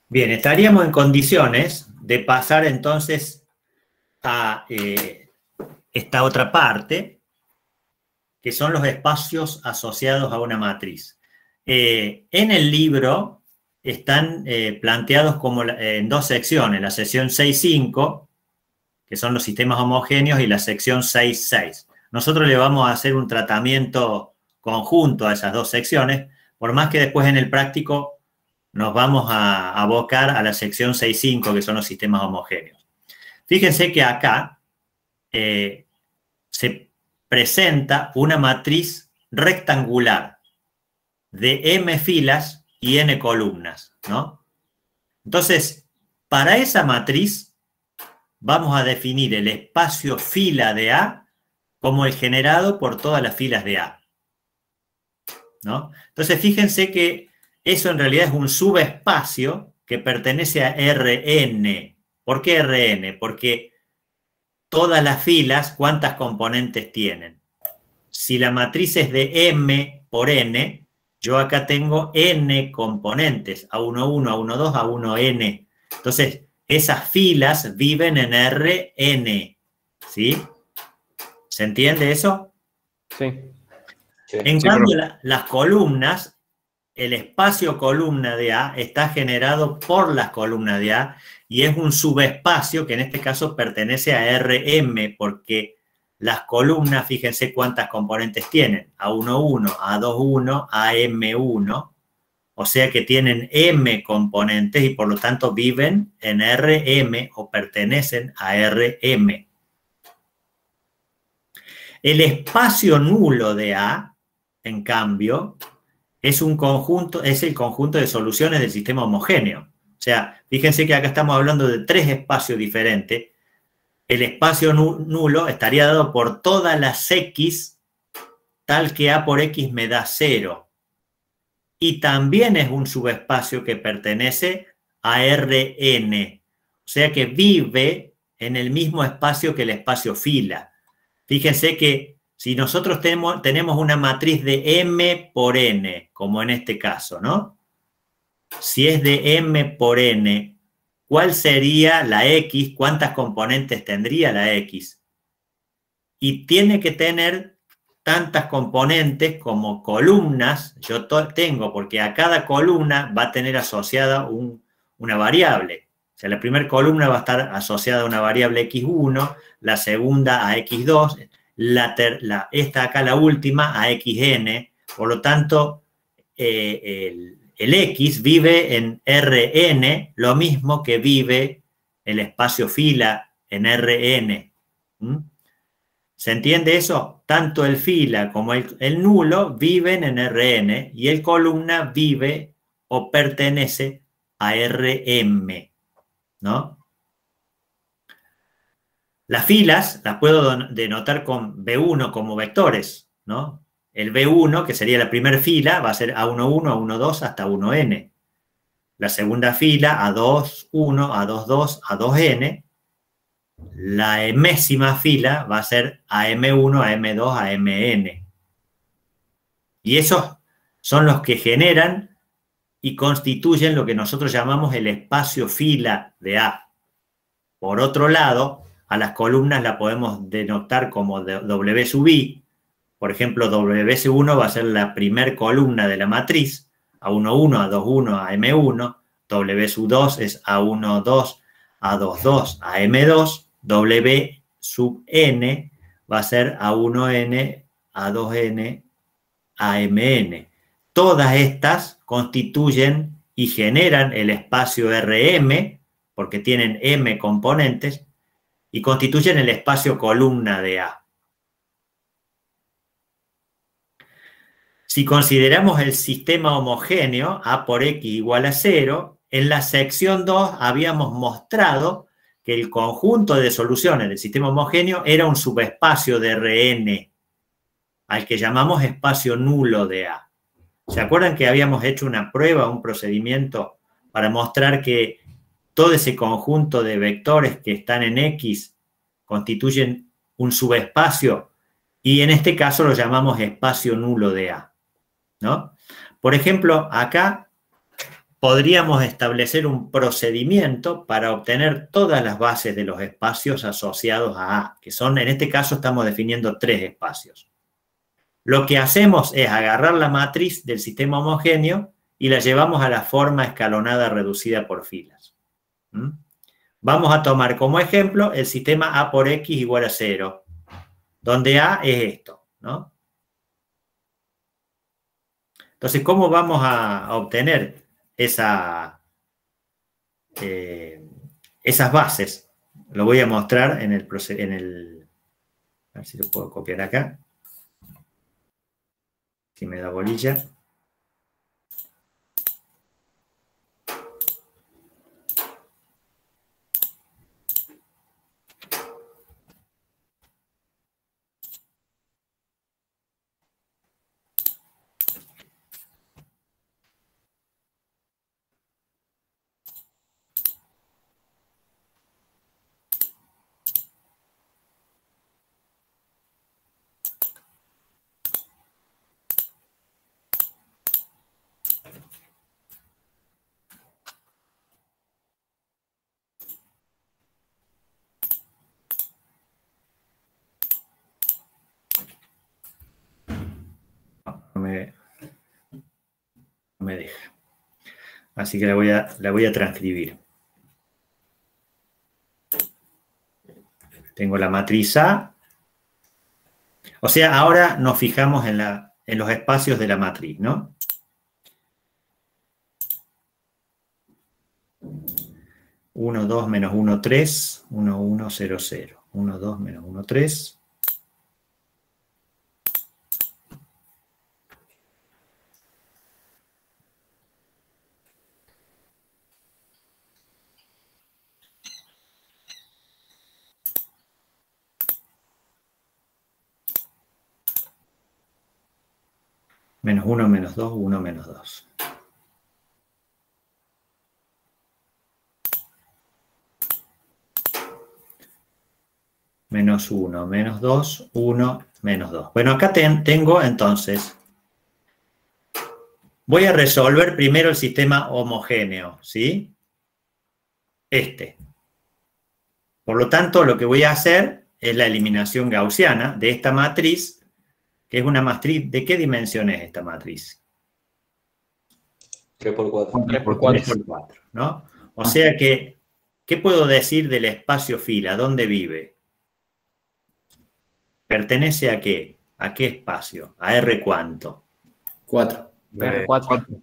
Bien, estaríamos en condiciones de pasar entonces a esta otra parte, que son los espacios asociados a una matriz. En el libro están planteados como en dos secciones, la sección 6.5, que son los sistemas homogéneos, y la sección 6.6. Nosotros le vamos a hacer un tratamiento conjunto a esas dos secciones, por más que después en el práctico nos vamos a abocar a la sección 6.5, que son los sistemas homogéneos. Fíjense que acá se presenta una matriz rectangular de m filas y n columnas, ¿no? Entonces, para esa matriz vamos a definir el espacio fila de A como el generado por todas las filas de A, ¿no? Entonces, fíjense que eso en realidad es un subespacio que pertenece a Rn. ¿Por qué Rn? Porque todas las filas, ¿cuántas componentes tienen? Si la matriz es de m por n, yo acá tengo n componentes, A11, A12, A1n. Entonces, esas filas viven en Rn, ¿sí? ¿Se entiende eso? Sí. Sí. En Sí, cambio, las columnas, el espacio columna de A está generado por las columnas de A y es un subespacio que en este caso pertenece a Rm, porque las columnas, fíjense cuántas componentes tienen, A11, A21, AM1, o sea que tienen m componentes y por lo tanto viven en Rm o pertenecen a Rm. El espacio nulo de A, en cambio, es un conjunto, es el conjunto de soluciones del sistema homogéneo. O sea, fíjense que acá estamos hablando de tres espacios diferentes. El espacio nulo estaría dado por todas las x, tal que A por x me da 0. Y también es un subespacio que pertenece a Rn. O sea que vive en el mismo espacio que el espacio fila. Fíjense que si nosotros tenemos una matriz de M por N, como en este caso, ¿no? Si es de M por N, ¿cuál sería la X? ¿Cuántas componentes tendría la X? Y tiene que tener tantas componentes como columnas yo tengo, porque a cada columna va a tener asociada una variable. O sea, la primera columna va a estar asociada a una variable x1, la segunda a x2, esta acá, la última, a xn. Por lo tanto, el X vive en Rn, lo mismo que vive el espacio fila en Rn. ¿Mm? ¿Se entiende eso? Tanto el fila como el nulo viven en Rn y el columna vive o pertenece a Rm, ¿no? Las filas las puedo denotar con B1 como vectores, ¿no? El B1, que sería la primera fila, va a ser A11, A12 hasta 1n. La segunda fila, A21, A22, A2n. La enésima fila va a ser AM1, AM2, AMN. Y esos son los que generan y constituyen lo que nosotros llamamos el espacio fila de A. Por otro lado, a las columnas la podemos denotar como W sub I. Por ejemplo, W sub 1 va a ser la primer columna de la matriz, A11, A21, AM1. W sub 2 es A12, A22, AM2. W sub n va a ser A1n, A2n, AMN. Todas estas constituyen y generan el espacio Rm, porque tienen m componentes, y constituyen el espacio columna de A. Si consideramos el sistema homogéneo, A por X igual a 0, en la sección 2 habíamos mostrado que el conjunto de soluciones del sistema homogéneo era un subespacio de Rn, al que llamamos espacio nulo de A. ¿Se acuerdan que habíamos hecho una prueba, un procedimiento, para mostrar que todo ese conjunto de vectores que están en X constituyen un subespacio? Y en este caso lo llamamos espacio nulo de A, ¿no? Por ejemplo, acá podríamos establecer un procedimiento para obtener todas las bases de los espacios asociados a A, que son, en este caso estamos definiendo 3 espacios. Lo que hacemos es agarrar la matriz del sistema homogéneo y la llevamos a la forma escalonada reducida por filas. ¿Mm? Vamos a tomar como ejemplo el sistema A por X igual a 0, donde A es esto, ¿no? Entonces, ¿cómo vamos a obtener esas bases? Lo voy a mostrar en el... A ver si lo puedo copiar acá. Si me da bolilla. No me deja. Así que la voy a transcribir. Tengo la matriz A. O sea, ahora nos fijamos en los espacios de la matriz, ¿no? Uno, 2, menos 1, 3, 1, 1, 0, 0. 1, 2, menos 1, 3. Menos 1, menos 2, 1, menos 2. menos 1, menos 2, 1, menos 2. Bueno, acá tengo entonces, voy a resolver primero el sistema homogéneo, ¿sí? Por lo tanto, lo que voy a hacer es la eliminación gaussiana de esta matriz, que es una matriz, ¿de qué dimensión es esta matriz? 3 por 4. 3 por 3 4. por 4, ¿no? O sea que, ¿qué puedo decir del espacio fila? ¿Dónde vive? ¿Pertenece a qué? ¿A qué espacio? ¿A R cuánto? 4. R4.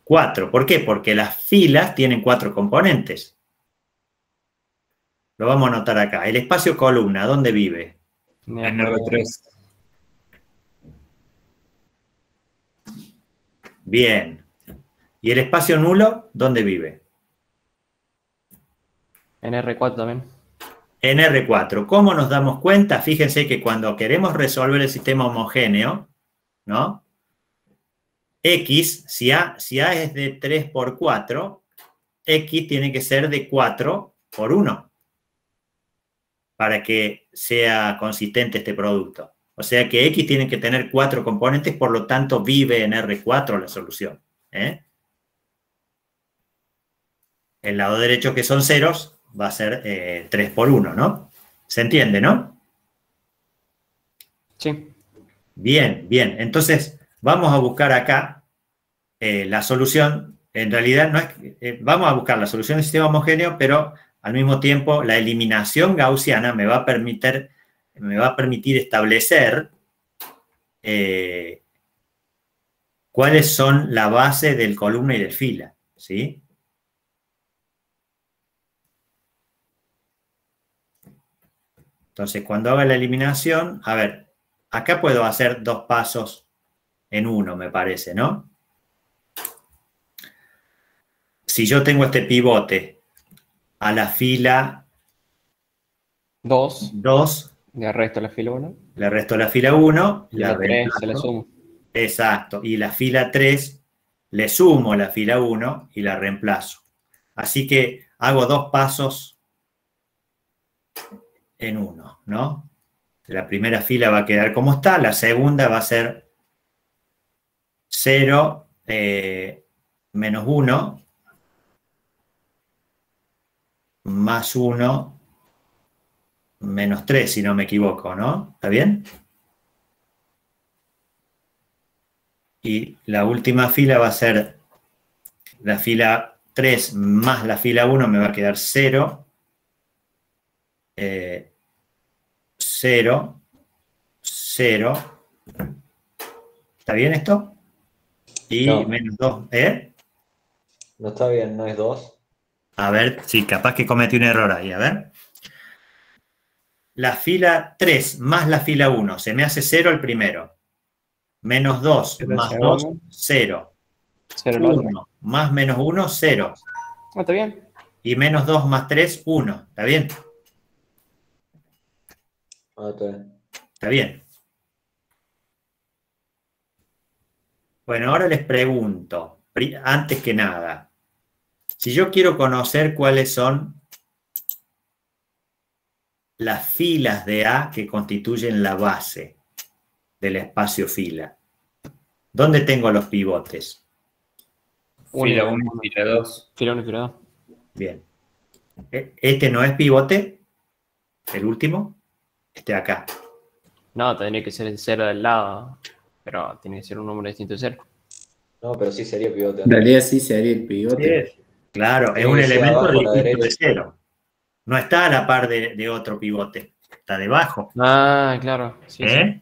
4. ¿Por qué? Porque las filas tienen 4 componentes. Lo vamos a anotar acá. El espacio columna, ¿dónde vive? En R3. Bien. ¿Y el espacio nulo, dónde vive? En R4 también. En R4. ¿Cómo nos damos cuenta? Fíjense que cuando queremos resolver el sistema homogéneo, ¿no? X, si A es de 3 por 4, X tiene que ser de 4 por 1 para que sea consistente este producto. O sea que X tiene que tener 4 componentes, por lo tanto vive en R4 la solución. El lado derecho, que son ceros, va a ser 3 por 1, ¿no? ¿Se entiende, no? Sí. Bien, bien. Entonces, vamos a buscar acá la solución. En realidad, no es, vamos a buscar la solución del sistema homogéneo, pero al mismo tiempo la eliminación gaussiana me va a permitir establecer cuáles son la base del columna y del fila, ¿sí? Entonces, cuando haga la eliminación, a ver, acá puedo hacer 2 pasos en uno, me parece, ¿no? Si yo tengo este pivote a la fila 2. 2, Le resto la fila 1. le resto la fila 1, Y la 3 se la sumo. Exacto, y la fila 3 le sumo la fila 1 y la reemplazo. Así que hago 2 pasos en uno, ¿no? La primera fila va a quedar como está, la segunda va a ser 0, menos 1, más 1, menos 3, si no me equivoco, ¿no? ¿Está bien? Y la última fila va a ser la fila 3 más la fila 1, me va a quedar 0, 0, 0. ¿Está bien esto? Y No. menos 2, ¿eh? No está bien, no es 2. A ver, sí, capaz que cometí un error ahí, a ver. La fila 3 más la fila 1, se me hace 0 el primero. Menos 2 Cero el más 2, segundo. 0. 0 el otro. 1 más menos 1, 0. Ah, está bien. Y menos 2 más 3, 1. ¿Está bien? Ah, está bien. Está bien. Bueno, ahora les pregunto, antes que nada, si yo quiero conocer cuáles son las filas de A que constituyen la base del espacio fila, ¿dónde tengo los pivotes? Fila 1 y fila 2. Fila 1 y fila 2. Bien. Este no es pivote, el último, este acá. No, tendría que ser el 0 del lado. Pero tiene que ser un número distinto de 0. No, pero sí sería pivote. En realidad sí sería el pivote. Claro, es Tiene un que ser elemento abajo a la distinto de derecha. 0. No está a la par de otro pivote, está debajo. Ah, claro. Sí, sí. ¿Eh?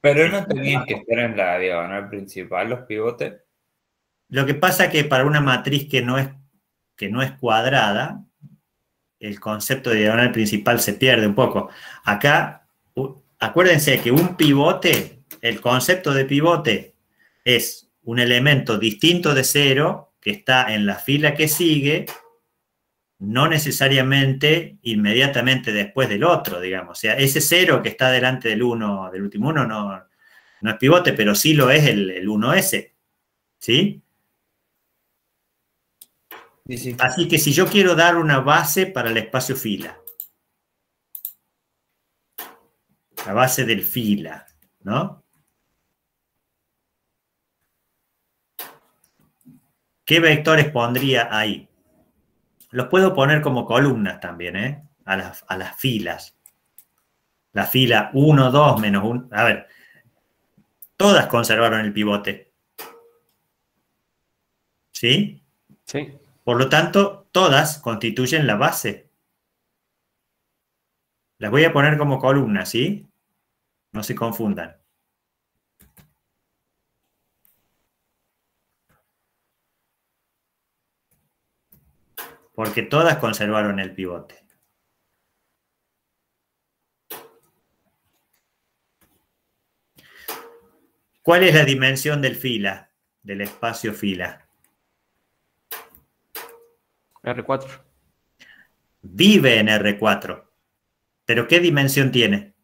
Pero no tenían que estar en la diagonal principal los pivotes. Lo que pasa es que para una matriz que no es cuadrada, el concepto de diagonal principal se pierde un poco. Acá, acuérdense que un pivote, el concepto de pivote es un elemento distinto de 0 que está en la fila que sigue, no necesariamente inmediatamente después del otro, digamos. O sea, ese 0 que está delante del último 1 no es pivote, pero sí lo es el 1S. ¿Sí? Sí, sí. Así que si yo quiero dar una base para el espacio fila, La base del fila, ¿no? ¿Qué vectores pondría ahí? Los puedo poner como columnas también, ¿eh? A las filas. La fila 1, 2, menos 1. A ver, todas conservaron el pivote. ¿Sí? Sí. Por lo tanto, todas constituyen la base. Las voy a poner como columnas, ¿sí? No se confundan. Porque todas conservaron el pivote. ¿Cuál es la dimensión del fila? Del espacio fila. R4. Vive en R4. ¿Pero qué dimensión tiene?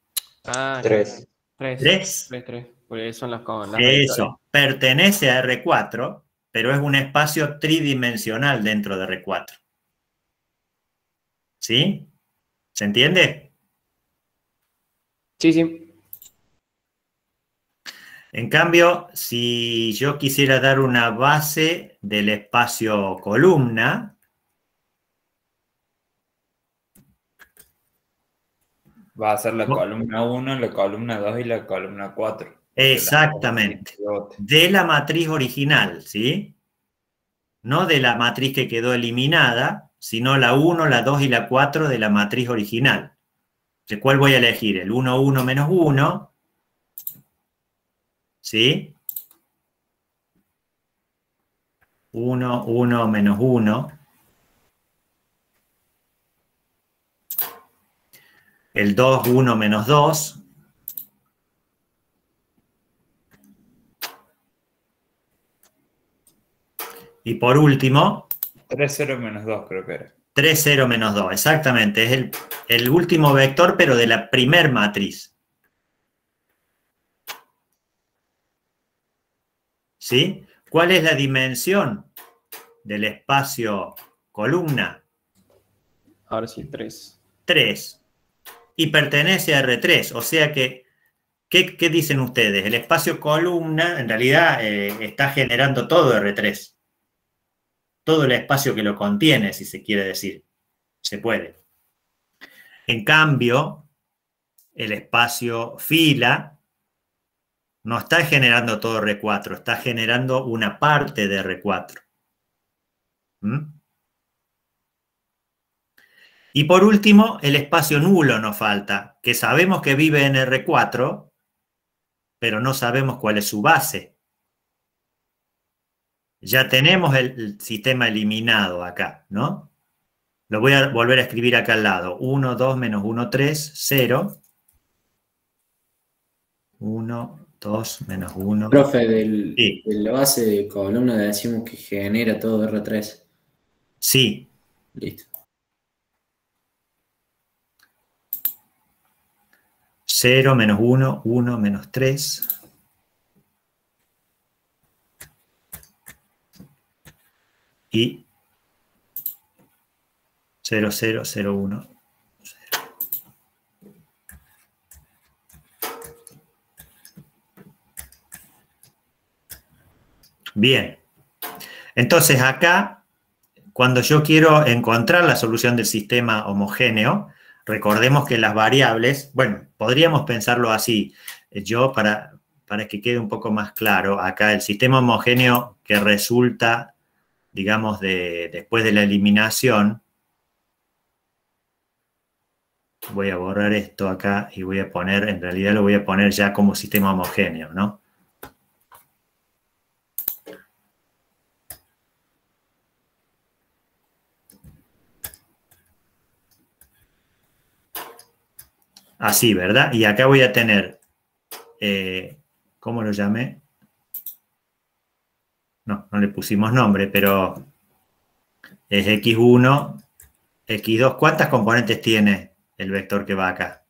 Ah, 3. 3. 3. Porque son las vectores. Eso. Pertenece a R4, pero es un espacio tridimensional dentro de R4. ¿Sí? ¿Se entiende? Sí, sí. En cambio, si yo quisiera dar una base del espacio columna, Va a ser la columna 1, la columna 2 y la columna 4. exactamente, de la matriz original, ¿sí? No de la matriz que quedó eliminada, sino la 1, la 2 y la 4 de la matriz original. ¿De cuál voy a elegir? El 1, 1, menos 1, ¿sí? 1, 1, menos 1. El 2, 1, menos 2. Y por último, 3, 0, menos 2 creo que era. 3, 0, menos 2. Exactamente, es el último vector, pero de la primer matriz. ¿Sí? ¿Cuál es la dimensión del espacio columna? Ahora sí, 3. 3. Y pertenece a R3, o sea que, ¿qué dicen ustedes? El espacio columna en realidad está generando todo R3. Todo el espacio que lo contiene, si se quiere decir. Se puede. En cambio, el espacio fila no está generando todo R4, está generando una parte de R4. ¿Mm? Y por último, el espacio nulo nos falta, que sabemos que vive en R4, pero no sabemos cuál es su base. Ya tenemos el sistema eliminado acá, ¿no? Lo voy a volver a escribir acá al lado. 1, 2, menos 1, 3, 0. 1, 2, menos 1. Profe, de Sí. la base de columna decimos que genera todo R3. Sí. Listo. 0, menos 1, 1, menos 3. Y 0, 0, 0, 1. Bien. Entonces acá, cuando yo quiero encontrar la solución del sistema homogéneo, recordemos que las variables, bueno, podríamos pensarlo así. Yo, para que quede un poco más claro, acá el sistema homogéneo que resulta, digamos, después de la eliminación, voy a borrar esto acá y voy a poner, en realidad lo voy a poner ya como sistema homogéneo, ¿no? Así, ¿verdad? Y acá voy a tener, ¿cómo lo llamé? No le pusimos nombre, pero es x1, x2. ¿Cuántas componentes tiene el vector que va acá?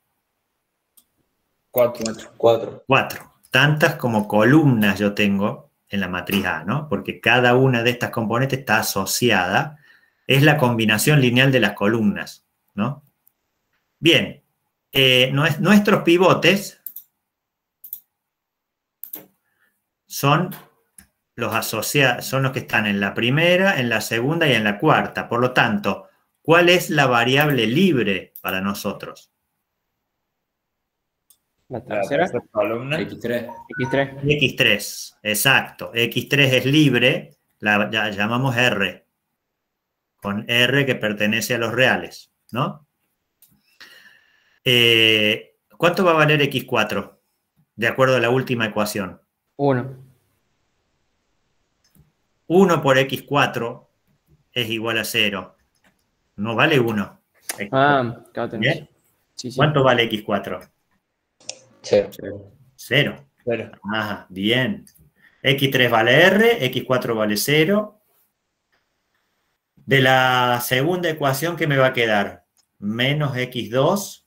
4. 4. 4. Tantas como columnas yo tengo en la matriz A, ¿no? Porque cada una de estas componentes está asociada. Es la combinación lineal de las columnas, ¿no? Bien. nuestros pivotes son los asociados, son los que están en la primera, en la segunda y en la cuarta. Por lo tanto, ¿cuál es la variable libre para nosotros? La La tercera. tercera columna. X3. X3. X3, exacto. X3 es libre, la llamamos R, con R que pertenece a los reales, ¿no? ¿Cuánto va a valer X4? De acuerdo a la última ecuación. 1. 1 por X4 es igual a 0. No vale 1. Ah, claro, tenés. ¿Bien? Sí, sí. ¿Cuánto vale X4? 0. 0. Cero. Ajá, bien. X3 vale R, X4 vale 0. De la segunda ecuación, ¿qué me va a quedar? Menos X2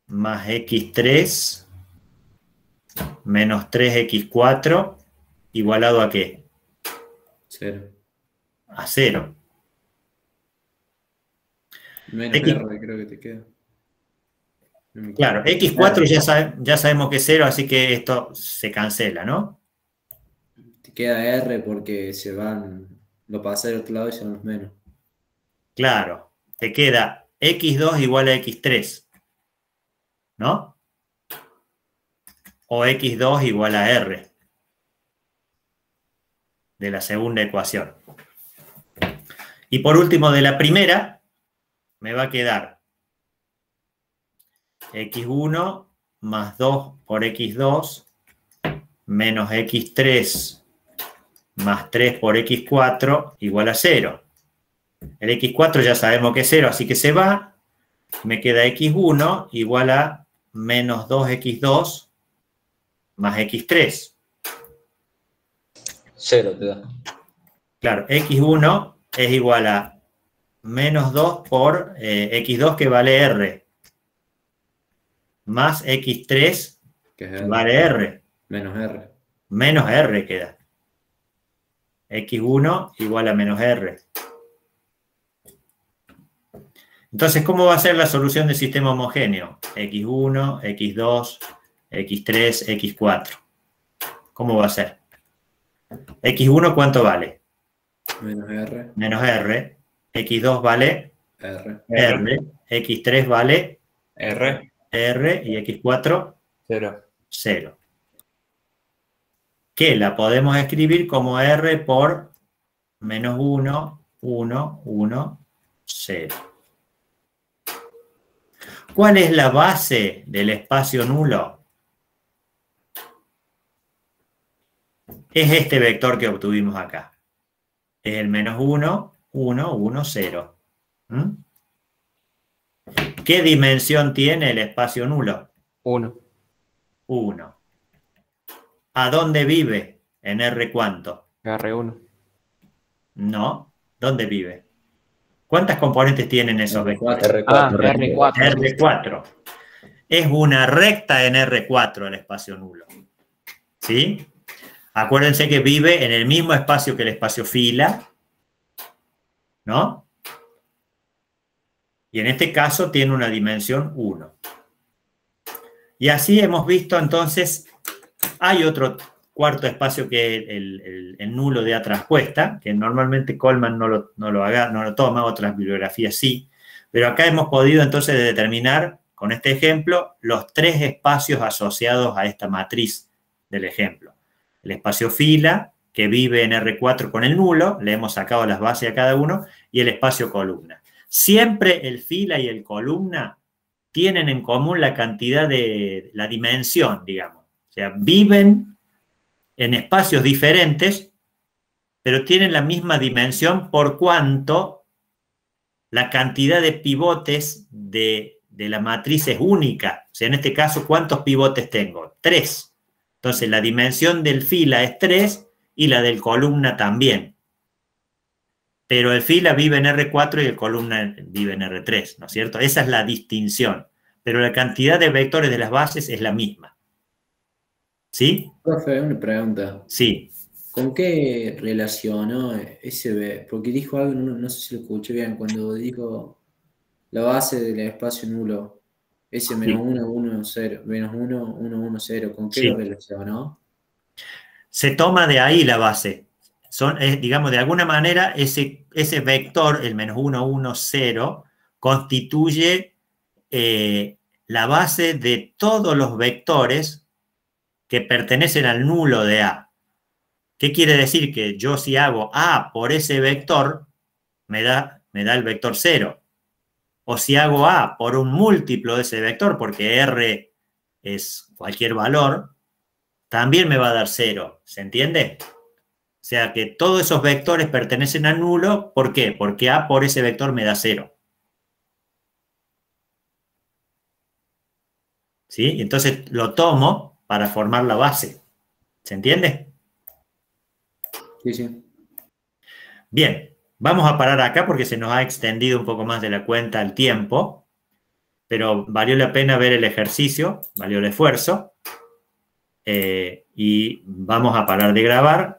más X3 menos 3X4 igualado ¿a qué? 0. A 0. Menos X. R creo que te queda. No me Claro, acuerdo. X4 ya sabemos que es 0, así que esto se cancela, ¿no? Te queda R porque se van, lo pasas del otro lado y son los menos. Claro, te queda X2 igual a X3, ¿no? O X2 igual a R de la segunda ecuación. Y por último, de la primera, me va a quedar X1 más 2 por X2 menos X3 más 3 por X4 igual a 0. El X4 ya sabemos que es 0, así que se va. Me queda X1 igual a menos 2X2 más X3. 0 te da. Claro, X1 es igual a menos 2 por X2 que vale R, más X3 Que es que R. vale R, Menos R. menos R queda. X1 igual a menos R. Entonces, ¿cómo va a ser la solución del sistema homogéneo? X1, X2, X3, X4. ¿Cómo va a ser? X1, ¿cuánto vale? Menos R. Menos R. X2 vale R. R. X3 vale R. R y X4, 0. 0. Que la podemos escribir como R por menos 1, 1, 1, 0. ¿Cuál es la base del espacio nulo? Es este vector que obtuvimos acá. Es el menos 1, 1, 1, 0. ¿Mm? ¿Qué dimensión tiene el espacio nulo? 1. 1. ¿A dónde vive? ¿En R cuánto? R1. No. ¿Dónde vive? ¿Cuántas componentes tienen esos vectores? R4. Ah, R4. R4. R4. Es una recta en R4 el espacio nulo. ¿Sí? Acuérdense que vive en el mismo espacio que el espacio fila, ¿no? Y en este caso tiene una dimensión 1. Y así hemos visto entonces, hay otro cuarto espacio que es el nulo de A traspuesta, que normalmente Coleman no lo toma, otras bibliografías sí, pero acá hemos podido entonces determinar, con este ejemplo, los 3 espacios asociados a esta matriz del ejemplo. El espacio fila, que vive en R4 con el nulo, le hemos sacado las bases a cada uno, y el espacio columna. Siempre el fila y el columna tienen en común la cantidad de la dimensión, digamos. O sea, viven en espacios diferentes, pero tienen la misma dimensión por cuanto la cantidad de pivotes de la matriz es única. O sea, en este caso, ¿cuántos pivotes tengo? 3. Entonces, la dimensión del fila es 3 y la del columna también. Pero el fila vive en R4 y el columna vive en R3, ¿no es cierto? Esa es la distinción. Pero la cantidad de vectores de las bases es la misma. ¿Sí? Profe, una pregunta. Sí. ¿Con qué relacionó ese? Porque dijo algo, no sé si lo escuché bien, cuando dijo la base del espacio nulo. Ese menos 1, 1, 0, menos 1, 1, 1, 0. ¿Con qué Sí. lo relaciona, no? Se toma de ahí la base. Digamos, de alguna manera, ese vector, el menos 1, 1, 0, constituye la base de todos los vectores que pertenecen al nulo de A. ¿Qué quiere decir? Que yo si hago A por ese vector, me da el vector 0. O si hago A por un múltiplo de ese vector, porque R es cualquier valor, también me va a dar 0. ¿Se entiende? O sea que todos esos vectores pertenecen al nulo. ¿Por qué? Porque A por ese vector me da 0. ¿Sí? Entonces lo tomo para formar la base. ¿Se entiende? Sí, sí. Bien, vamos a parar acá porque se nos ha extendido un poco más de la cuenta el tiempo, pero valió la pena ver el ejercicio, valió el esfuerzo, y vamos a parar de grabar